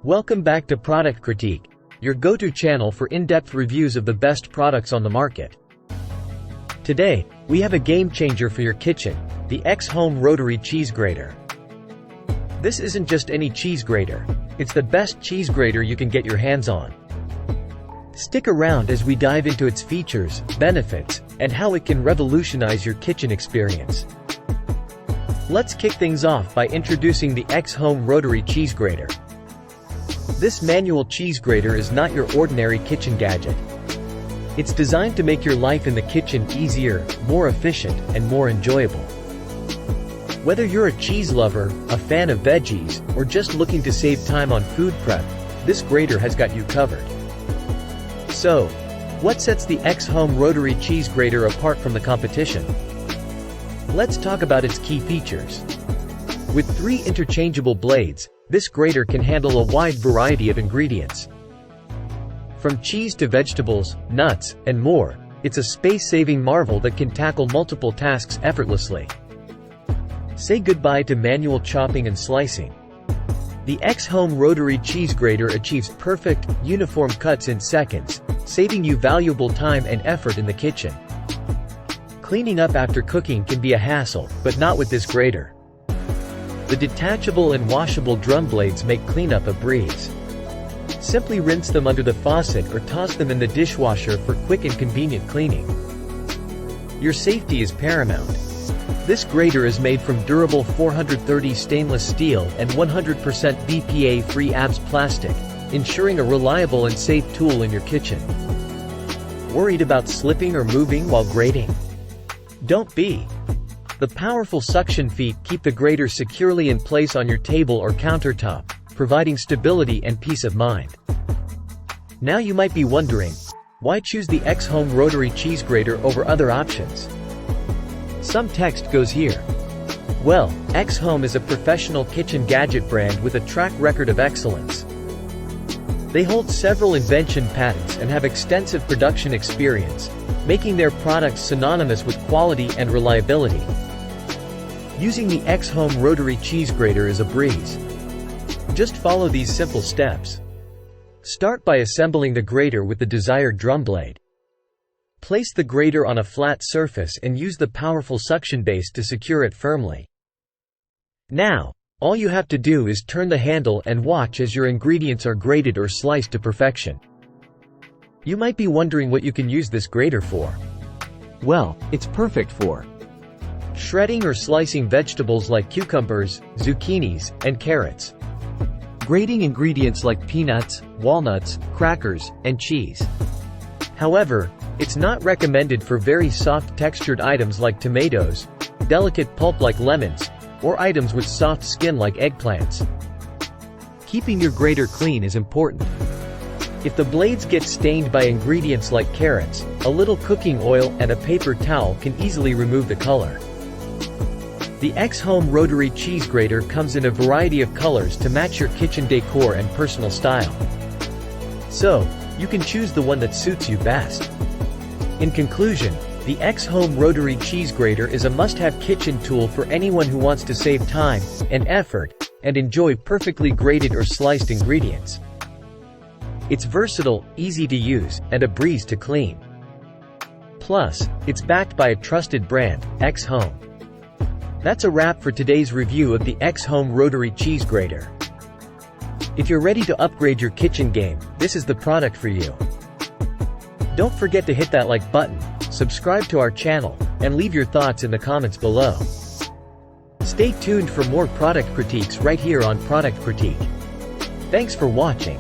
Welcome back to Product Critique, your go-to channel for in-depth reviews of the best products on the market. Today, we have a game changer for your kitchen, the X-Home Rotary Cheese Grater. This isn't just any cheese grater, it's the best cheese grater you can get your hands on. Stick around as we dive into its features, benefits, and how it can revolutionize your kitchen experience. Let's kick things off by introducing the X-Home Rotary Cheese Grater. This manual cheese grater is not your ordinary kitchen gadget. It's designed to make your life in the kitchen easier, more efficient, and more enjoyable. Whether you're a cheese lover, a fan of veggies, or just looking to save time on food prep, this grater has got you covered. So, what sets the X-Home Rotary Cheese Grater apart from the competition? Let's talk about its key features. With 3 interchangeable blades, this grater can handle a wide variety of ingredients. From cheese to vegetables, nuts, and more, it's a space-saving marvel that can tackle multiple tasks effortlessly. Say goodbye to manual chopping and slicing. The X-Home Rotary Cheese Grater achieves perfect, uniform cuts in seconds, saving you valuable time and effort in the kitchen. Cleaning up after cooking can be a hassle, but not with this grater. The detachable and washable drum blades make cleanup a breeze. Simply rinse them under the faucet or toss them in the dishwasher for quick and convenient cleaning. Your safety is paramount. This grater is made from durable 430 stainless steel and 100% BPA-free ABS plastic, ensuring a reliable and safe tool in your kitchen. Worried about slipping or moving while grating? Don't be. The powerful suction feet keep the grater securely in place on your table or countertop, providing stability and peace of mind. Now you might be wondering, why choose the X-Home Rotary Cheese Grater over other options? Some text goes here. Well, X-Home is a professional kitchen gadget brand with a track record of excellence. They hold several invention patents and have extensive production experience, making their products synonymous with quality and reliability. Using the X-Home Rotary Cheese Grater is a breeze. Just follow these simple steps. Start by assembling the grater with the desired drum blade. Place the grater on a flat surface and use the powerful suction base to secure it firmly. Now, all you have to do is turn the handle and watch as your ingredients are grated or sliced to perfection. You might be wondering what you can use this grater for. Well, it's perfect for shredding or slicing vegetables like cucumbers, zucchinis, and carrots. Grating ingredients like peanuts, walnuts, crackers, and cheese. However, it's not recommended for very soft textured items like tomatoes, delicate pulp like lemons, or items with soft skin like eggplants. Keeping your grater clean is important. If the blades get stained by ingredients like carrots, a little cooking oil and a paper towel can easily remove the color. The X-Home Rotary Cheese Grater comes in a variety of colors to match your kitchen decor and personal style. So, you can choose the one that suits you best. In conclusion, the X-Home Rotary Cheese Grater is a must-have kitchen tool for anyone who wants to save time and effort and enjoy perfectly grated or sliced ingredients. It's versatile, easy to use, and a breeze to clean. Plus, it's backed by a trusted brand, X-Home. That's a wrap for today's review of the X-Home Rotary Cheese Grater. If you're ready to upgrade your kitchen game, this is the product for you. Don't forget to hit that like button, subscribe to our channel, and leave your thoughts in the comments below. Stay tuned for more product critiques right here on Product Critique. Thanks for watching.